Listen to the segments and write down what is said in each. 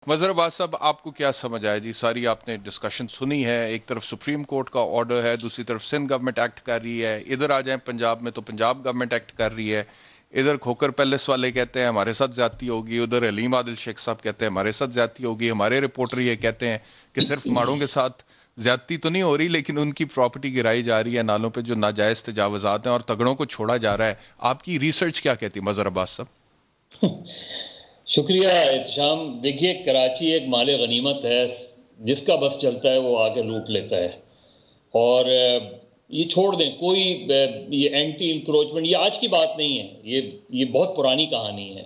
मजहर अब्बास साहब, आपको क्या समझ आया जी? सारी आपने डिस्कशन सुनी है। एक तरफ सुप्रीम कोर्ट का ऑर्डर है, दूसरी तरफ सिंध गवर्नमेंट एक्ट कर रही है। इधर आ जाए पंजाब में तो पंजाब गवर्नमेंट एक्ट कर रही है। इधर खोकर पैलेस वाले कहते हैं हमारे साथ ज्यादती होगी, उधर हलीम आदिल शेख साहब कहते हैं हमारे साथ ज्यादती होगी। हमारे रिपोर्टर ये कहते हैं कि सिर्फ माड़ों के साथ ज्यादती तो नहीं हो रही, लेकिन उनकी प्रॉपर्टी गिराई जा रही है नालों पे, जो नाजायज तजावजात हैं, और तगड़ों को छोड़ा जा रहा है। आपकी रिसर्च क्या कहती है मजहर अब्बास साहब? शुक्रिया एहतशाम। देखिए, कराची एक माले गनीमत है, जिसका बस चलता है वो आके लूट लेता है। और ये छोड़ दें, कोई ये एंटी इंक्रोचमेंट, ये आज की बात नहीं है, ये बहुत पुरानी कहानी है।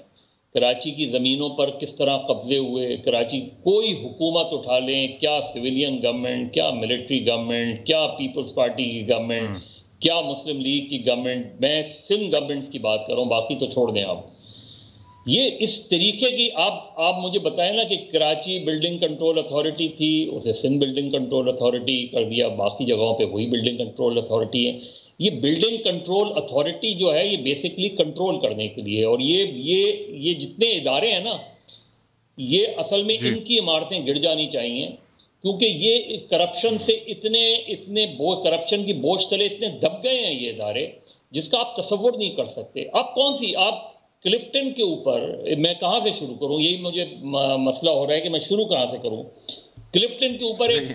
कराची की ज़मीनों पर किस तरह कब्जे हुए, कराची कोई हुकूमत उठा लें, क्या सिविलियन गवर्नमेंट, क्या मिलिट्री गवर्नमेंट, क्या पीपल्स पार्टी की गवर्नमेंट, क्या मुस्लिम लीग की गवर्नमेंट, मैं सिंध गवर्नमेंट्स की बात कर रहा हूँ, बाकी तो छोड़ दें आप। ये इस तरीके की आप मुझे बताएं ना कि कराची बिल्डिंग कंट्रोल अथॉरिटी थी, उसे सिंध बिल्डिंग कंट्रोल अथॉरिटी कर दिया, बाकी जगहों पे वही बिल्डिंग कंट्रोल अथॉरिटी है। ये बिल्डिंग कंट्रोल अथॉरिटी जो है, ये बेसिकली कंट्रोल करने के लिए, और ये जितने इदारे हैं ना, ये असल में इनकी इमारतें गिर जानी चाहिए, क्योंकि ये करप्शन से इतने करप्शन की बोझ तले इतने दब गए हैं ये इदारे, जिसका आप तसव्वुर नहीं कर सकते। आप क्लिफ्टन के ऊपर, मैं कहां से शुरू करूं, यही मुझे मसला हो रहा है कि मैं शुरू कहां से करूं। क्लिफ्टन के ऊपर एक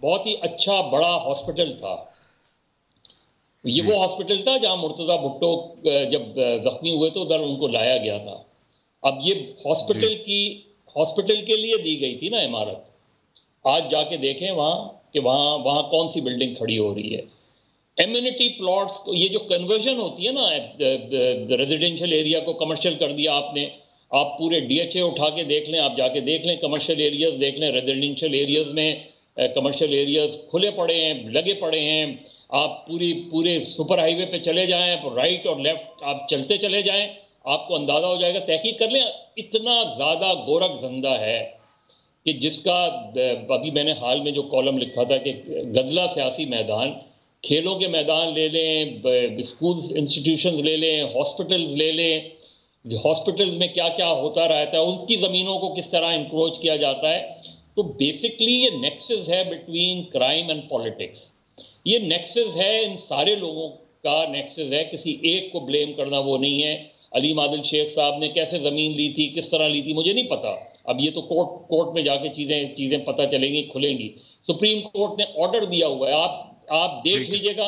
बहुत ही अच्छा बड़ा हॉस्पिटल था। ये वो हॉस्पिटल था जहां मुर्तजा भुट्टो जब जख्मी हुए तो उधर उनको लाया गया था। अब ये हॉस्पिटल के लिए दी गई थी ना इमारत। आज जाके देखें वहां कौन सी बिल्डिंग खड़ी हो रही है। एम्यूनिटी प्लॉट्स को, ये जो कन्वर्जन होती है ना, रेजिडेंशियल एरिया को कमर्शियल कर दिया आपने। आप पूरे डीएचए उठा के देख लें, आप जाके देख लें, कमर्शियल एरियाज देख लें, रेजिडेंशियल एरियाज में कमर्शियल एरियाज खुले पड़े हैं, लगे पड़े हैं। आप पूरे सुपर हाईवे पे चले जाएं, राइट और लेफ्ट आप चलते चले जाएं, आपको अंदाजा हो जाएगा, तहकीक कर लें। इतना ज्यादा गोरख धंधा है कि जिसका अभी मैंने हाल में जो कॉलम लिखा था कि गदला सियासी मैदान, खेलों के मैदान ले लें, स्कूल्स इंस्टीट्यूशंस ले लें, हॉस्पिटल्स ले लें, हॉस्पिटल्स में क्या क्या होता रहता है, उसकी ज़मीनों को किस तरह इंक्रोच किया जाता है। तो बेसिकली ये नेक्सस है बिटवीन क्राइम एंड पॉलिटिक्स। ये नेक्सस है, इन सारे लोगों का नेक्सस है, किसी एक को ब्लेम करना वो नहीं है। अलीम आदिल शेख साहब ने कैसे ज़मीन ली थी, किस तरह ली थी, मुझे नहीं पता। अब ये तो कोर्ट में जाके चीज़ें पता चलेंगी, खुलेंगी। सुप्रीम कोर्ट ने ऑर्डर दिया हुआ है, आप देख लीजिएगा।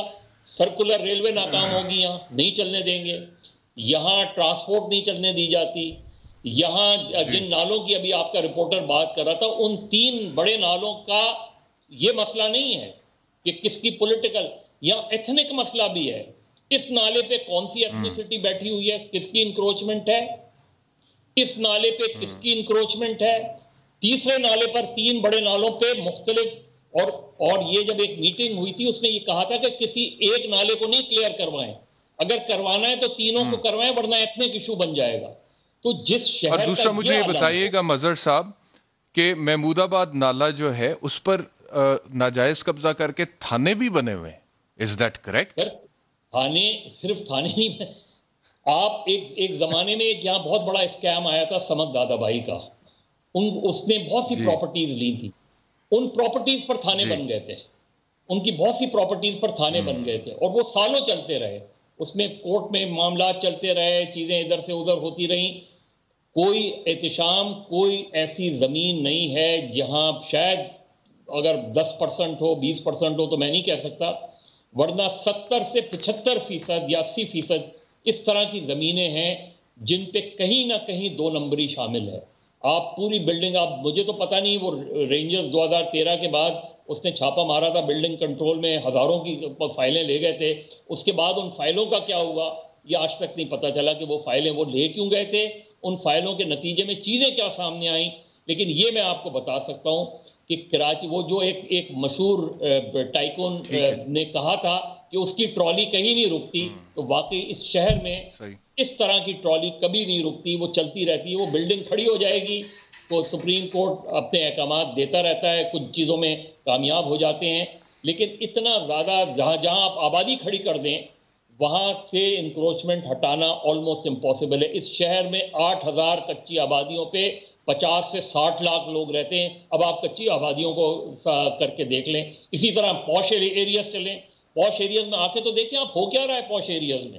सर्कुलर रेलवे नाकाम होगी, यहाँ नहीं चलने देंगे, यहाँ ट्रांसपोर्ट नहीं चलने दी जाती। यहाँ जिन नालों की अभी आपका रिपोर्टर बात कर रहा था, उन 3 बड़े नालों का ये मसला नहीं है कि किसकी पॉलिटिकल, या एथनिक मसला भी है। इस नाले पे कौन सी एथनिसिटी बैठी हुई है, किसकी इंक्रोचमेंट है, इस नाले पे किसकी इंक्रोचमेंट है। तीसरे नाले पर, 3 बड़े नालों पे मुख्तलिफ, और ये जब एक मीटिंग हुई थी उसमें ये कहा था कि किसी एक नाले को नहीं क्लियर करवाएं, अगर करवाना है तो तीनों को करवाएं, वरना एथनिक इशू बन जाएगा। तो जिस शहर और दूसरा मुझे ये बताइएगा मजहर साहब कि महमूदाबाद नाला जो है उस पर नाजायज कब्जा करके थाने भी बने हुए हैं, इज दैट करेक्ट? सर, सिर्फ थाने नहीं, आप एक जमाने में यहाँ बहुत बड़ा स्कैम आया था समद दादाभाई का। उसने बहुत सी प्रॉपर्टीज ली थी, उन प्रॉपर्टीज पर थाने बन गए थे, उनकी बहुत सी प्रॉपर्टीज पर थाने बन गए थे, और वो सालों चलते रहे। उसमें कोर्ट में मामला चलते रहे, चीजें इधर से उधर होती रहीं। कोई एहतशाम, कोई ऐसी जमीन नहीं है जहां, शायद अगर 10% हो, 20% हो तो मैं नहीं कह सकता, वरना 70 से 75% या 80% इस तरह की जमीनें हैं जिन पे कहीं ना कहीं 2 नंबरी शामिल है। आप पूरी बिल्डिंग, मुझे तो पता नहीं, वो रेंजर्स 2013 के बाद उसने छापा मारा था बिल्डिंग कंट्रोल में, हजारों की फाइलें ले गए थे। उसके बाद उन फाइलों का क्या हुआ ये आज तक नहीं पता चला कि वो फाइलें वो ले क्यों गए थे, उन फाइलों के नतीजे में चीजें क्या सामने आई। लेकिन ये मैं आपको बता सकता हूं कि कराची, वो जो एक मशहूर टाइकून ने कहा था कि उसकी ट्रॉली कहीं नहीं रुकती, तो वाकई इस शहर में इस तरह की ट्रॉली कभी नहीं रुकती, वो चलती रहती है। वो बिल्डिंग खड़ी हो जाएगी तो सुप्रीम कोर्ट अपने अहकामात देता रहता है, कुछ चीज़ों में कामयाब हो जाते हैं, लेकिन इतना ज़्यादा जहाँ आप आबादी खड़ी कर दें वहाँ से इंक्रोचमेंट हटाना ऑलमोस्ट इम्पॉसिबल है। इस शहर में 8000 कच्ची आबादियों पे 50 سے 60 لاکھ لوگ رہتے ہیں. اب آپ کچی آبادیوں کو کر کے دیکھ لیں. اسی طرح پوش ایریاز چلیں. پوش ایریاز میں آ کے تو دیکھیں آپ ہو کیا رہا ہے پوش ایریاز میں.